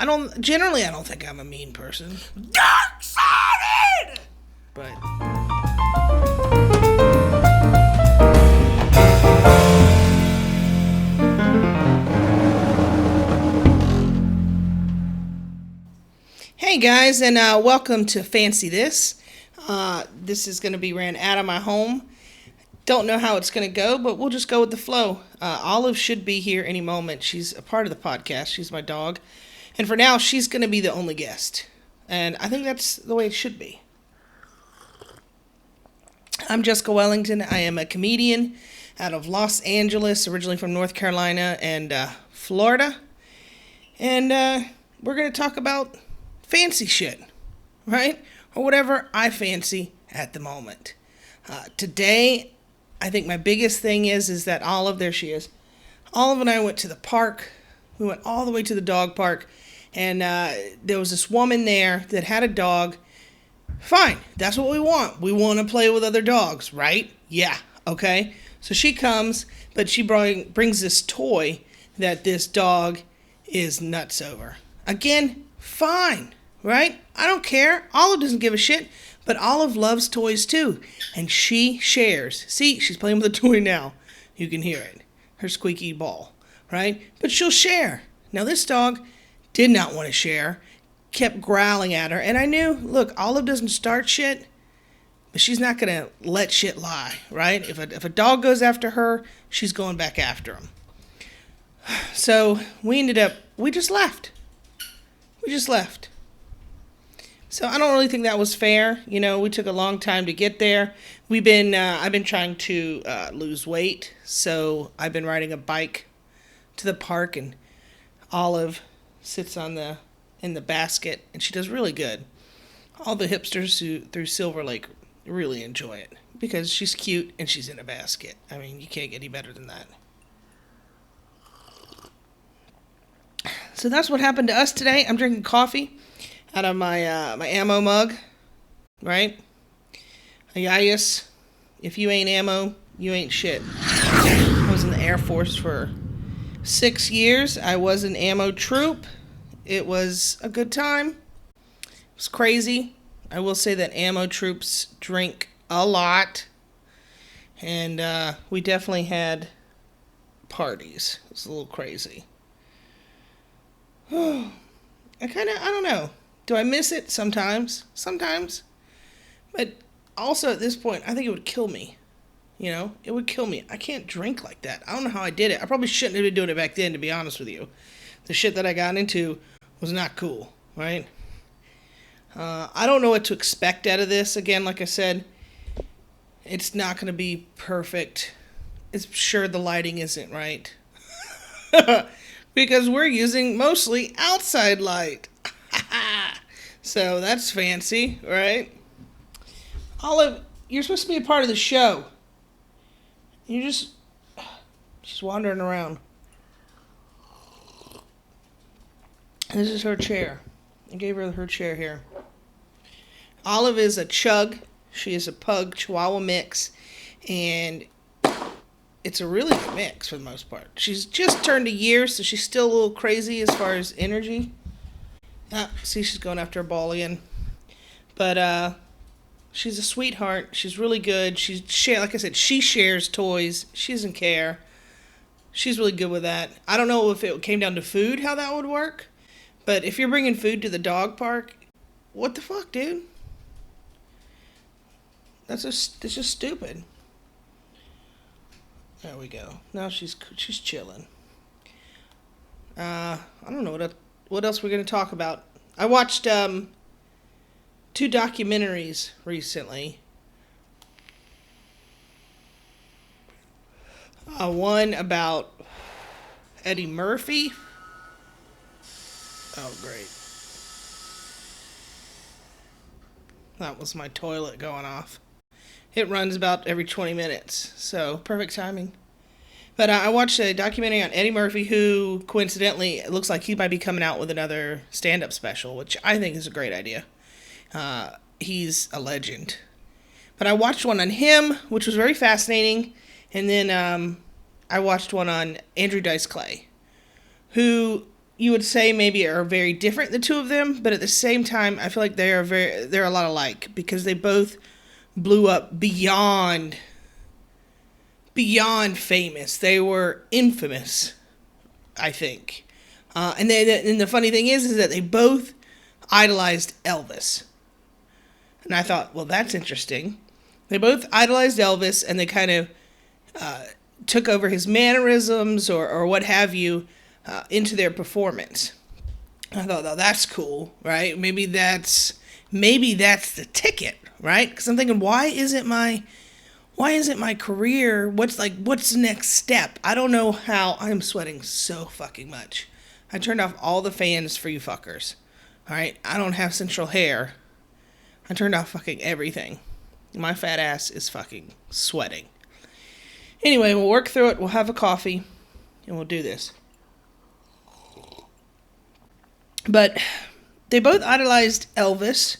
I don't think I'm a mean person. Dark-sided! But hey guys, and welcome to Fancy This. This is going to be ran out of my home. Don't know how it's going to go, but we'll just go with the flow. Olive should be here any moment. She's a part of the podcast. She's my dog. And for now, she's going to be the only guest. And I think that's the way it should be. I'm Jessica Wellington. I am a comedian out of Los Angeles, originally from North Carolina and Florida. And we're going to talk about fancy shit, right? Or whatever I fancy at the moment. Today, I think my biggest thing is that Olive, there she is. Olive and I went to the park. We went all the way to the dog park. And there was this woman there that had a dog. Fine, that's what we want. We want to play with other dogs, right? Yeah, okay. So she comes, but she brings this toy that this dog is nuts over. Again, fine, right? I don't care. Olive doesn't give a shit. But Olive loves toys too, and she shares. See, she's playing with a toy now. You can hear it. Her squeaky ball, right? But she'll share. Now this dog did not want to share, kept growling at her, and I knew, look, Olive doesn't start shit, but she's not going to let shit lie, right? If a dog goes after her, she's going back after him. So we just left. We just left. So I don't really think that was fair. You know, we took a long time to get there. I've been trying to lose weight, so I've been riding a bike to the park, and Olive sits in the basket, and she does really good. All the hipsters through Silver Lake really enjoy it because she's cute and she's in a basket. I mean, you can't get any better than that. So that's what happened to us today. I'm drinking coffee out of my ammo mug, right? Ayayas, if you ain't ammo, you ain't shit. I was in the Air Force for 6 years. I was an ammo troop. It was a good time. It was crazy. I will say that ammo troops drink a lot. And we definitely had parties. It was a little crazy. I don't know. Do I miss it? Sometimes. But also at this point, I think it would kill me. You know, it would kill me. I can't drink like that. I don't know how I did it. I probably shouldn't have been doing it back then, to be honest with you. The shit that I got into was not cool, right? I don't know what to expect out of this. Again, like I said, it's not going to be perfect. It's sure the lighting isn't right. Because we're using mostly outside light. So that's fancy, right? Olive, you're supposed to be a part of the show. She's wandering around. This is her chair. I gave her her chair here. Olive is a chug. She is a pug chihuahua mix. And it's a really good mix for the most part. She's just turned a year, so she's still a little crazy as far as energy. See, she's going after a ball again. But she's a sweetheart. She's really good. Like I said, she shares toys. She doesn't care. She's really good with that. I don't know if it came down to food, how that would work. But if you're bringing food to the dog park, what the fuck, dude? It's just stupid. There we go. Now she's chilling. I don't know what else we're going to talk about. I watched 2 documentaries recently. One about Eddie Murphy. Oh, great. That was my toilet going off. It runs about every 20 minutes, so perfect timing. But I watched a documentary on Eddie Murphy, who coincidentally, it looks like he might be coming out with another stand-up special, which I think is a great idea. He's a legend. But I watched one on him, which was very fascinating, and then I watched one on Andrew Dice Clay, who you would say maybe are very different, the two of them, but at the same time, I feel like they're a lot alike because they both blew up beyond famous. They were infamous, I think. And the funny thing is that they both idolized Elvis. And I thought, well, that's interesting. They both idolized Elvis, and they kind of took over his mannerisms or what have you into their performance. I thought, oh, that's cool, right? Maybe that's the ticket, right? Because I'm thinking, why isn't my career? What's the next step? I don't know how. I'm sweating so fucking much. I turned off all the fans for you fuckers. All right, I don't have central hair. I turned off fucking everything. My fat ass is fucking sweating. Anyway, we'll work through it. We'll have a coffee, and we'll do this. But they both idolized Elvis,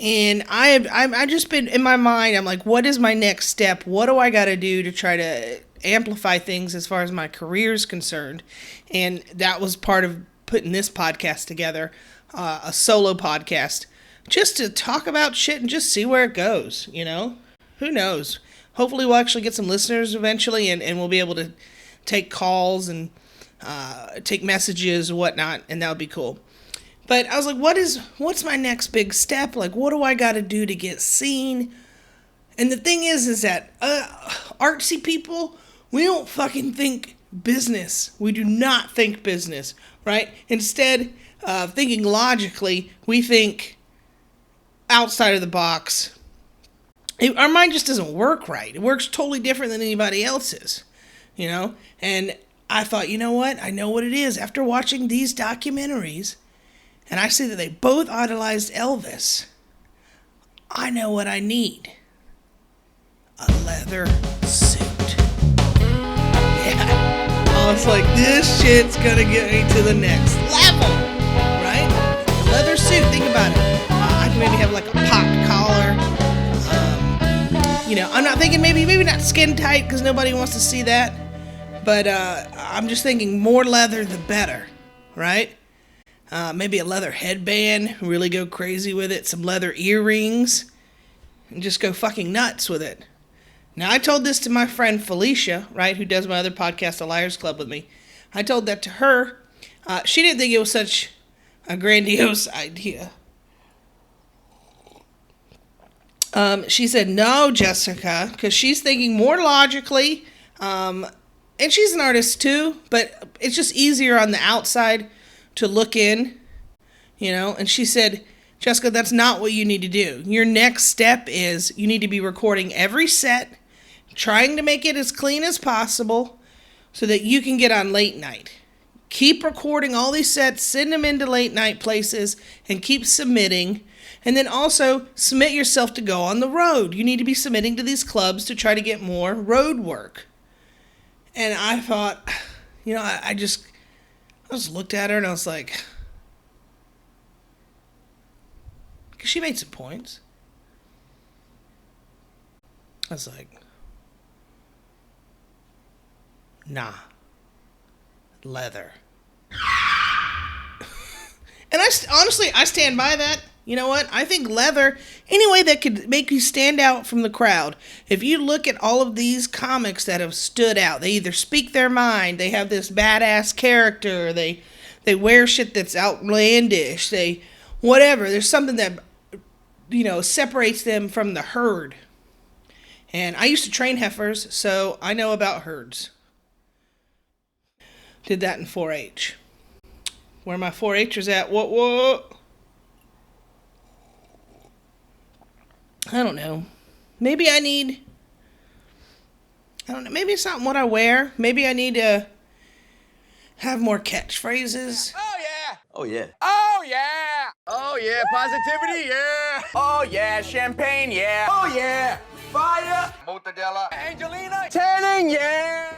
and I just been in my mind. I'm like, what is my next step? What do I got to do to try to amplify things as far as my career is concerned? And that was part of putting this podcast together, a solo podcast, just to talk about shit and just see where it goes. You know, who knows? Hopefully, we'll actually get some listeners eventually, and we'll be able to take calls and take messages and whatnot, and that would be cool. But I was like, what's my next big step? Like, what do I got to do to get seen? And the thing is that artsy people, we don't fucking think business. We do not think business, right? Instead of thinking logically, we think outside of the box. Our mind just doesn't work right. It works totally different than anybody else's, you know? And I thought, you know what? I know what it is. After watching these documentaries, and I see that they both idolized Elvis, I know what I need. A leather suit. Yeah. I was like, this shit's gonna get me to the next level, right? Leather suit, think about it. I can maybe have like a popped collar. You know, I'm not thinking maybe not skin tight because nobody wants to see that. But I'm just thinking more leather the better, right? Maybe a leather headband, really go crazy with it. Some leather earrings, and just go fucking nuts with it. Now, I told this to my friend Felicia, right, who does my other podcast, The Liars Club, with me. I told that to her. She didn't think it was such a grandiose idea. She said, no, Jessica, because she's thinking more logically, and she's an artist too, but it's just easier on the outside to look in, you know, and she said, Jessica, that's not what you need to do. Your next step is you need to be recording every set, trying to make it as clean as possible so that you can get on late night. Keep recording all these sets, send them into late night places, and keep submitting. And then also submit yourself to go on the road. You need to be submitting to these clubs to try to get more road work. And I thought, you know, I just looked at her and I was like, because she made some points. I was like, nah, leather. And I stand by that. You know what? I think leather, any way that could make you stand out from the crowd. If you look at all of these comics that have stood out, they either speak their mind, they have this badass character, they wear shit that's outlandish, whatever. There's something that, you know, separates them from the herd. And I used to train heifers, so I know about herds. Did that in 4-H. Where my 4-Hers at? What? I don't know. Maybe maybe it's not what I wear. Maybe I need to have more catchphrases. Oh yeah. Oh, yeah. Oh yeah. Oh yeah. Positivity, yeah. Oh yeah. Champagne, yeah. Oh yeah. Fire. Mortadella. Angelina. Tanning, yeah.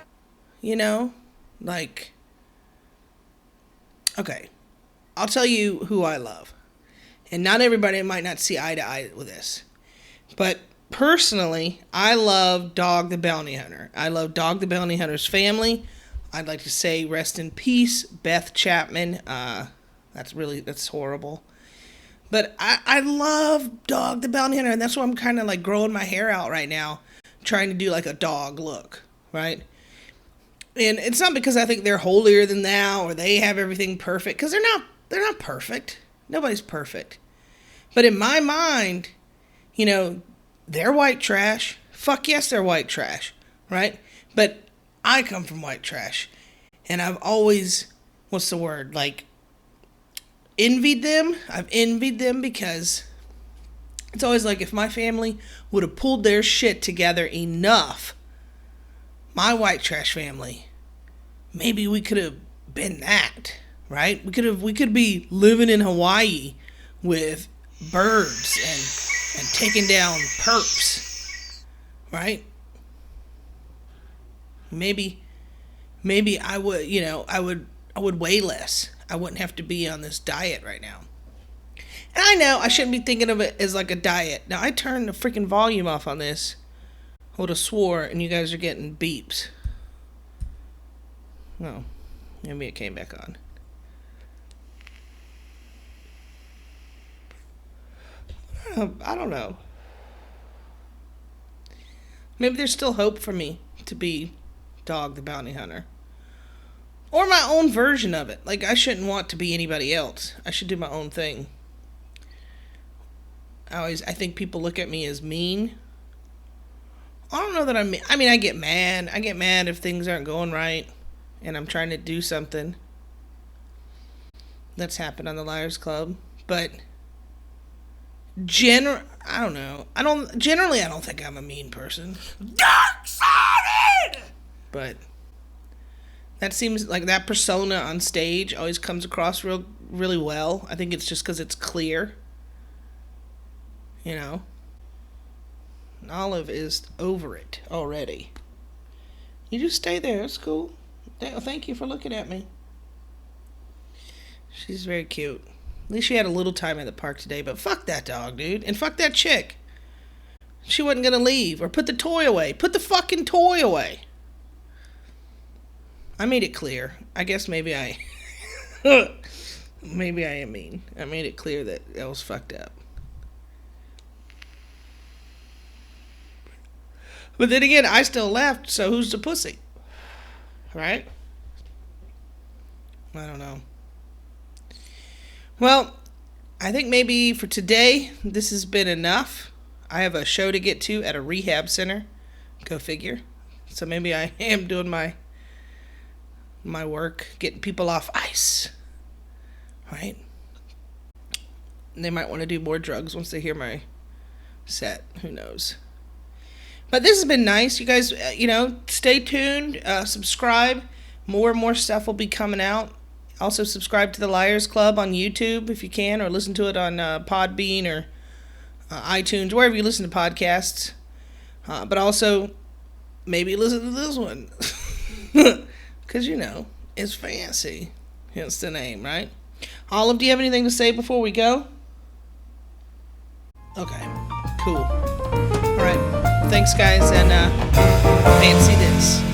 You know, like, okay, I'll tell you who I love. And not everybody might not see eye to eye with this. But personally, I love Dog the Bounty Hunter. I love Dog the Bounty Hunter's family. I'd like to say rest in peace, Beth Chapman. That's horrible. But I love Dog the Bounty Hunter, and that's why I'm kind of like growing my hair out right now, trying to do like a dog look, right? And it's not because I think they're holier than thou or they have everything perfect, because they're not perfect. Nobody's perfect. But in my mind, they're white trash. Fuck yes, they're white trash, right? But I come from white trash. And I've always, envied them. I've envied them because it's always like if my family would have pulled their shit together enough, my white trash family, maybe we could have been that, right? We could be living in Hawaii with birds and taking down perps, right? Maybe I would, I would weigh less. I wouldn't have to be on this diet right now. And I know I shouldn't be thinking of it as like a diet. Now, I turned the freaking volume off on this. I would have swore, and you guys are getting beeps. Oh, maybe it came back on. I don't know. Maybe there's still hope for me to be Dog the Bounty Hunter. Or my own version of it. Like, I shouldn't want to be anybody else. I should do my own thing. I think people look at me as mean. I don't know that I'm mean. I mean, I get mad. I get mad if things aren't going right and I'm trying to do something. That's happened on the Liars Club. But I don't know. I don't think I'm a mean person. Dark sided! But that seems like that persona on stage always comes across really well. I think it's just because it's clear. Olive is over it already. You just stay there. It's cool. Thank you for looking at me. She's very cute. At least she had a little time at the park today, but fuck that dog, dude. And fuck that chick. She wasn't going to leave or put the toy away. Put the fucking toy away. I made it clear. I guess maybe I am mean. I made it clear that was fucked up. But then again, I still left, so who's the pussy? Right? I don't know. Well, I think maybe for today, this has been enough. I have a show to get to at a rehab center. Go figure. So maybe I am doing my work, getting people off ice. Right? And they might want to do more drugs once they hear my set. Who knows? But this has been nice. You guys, stay tuned. Subscribe. More and more stuff will be coming out. Also, subscribe to the Liars Club on YouTube if you can, or listen to it on Podbean or iTunes, wherever you listen to podcasts. But also, maybe listen to this one. Because, it's fancy. Hence the name, right? Olive, do you have anything to say before we go? Okay, cool. All right. Thanks, guys, and fancy this.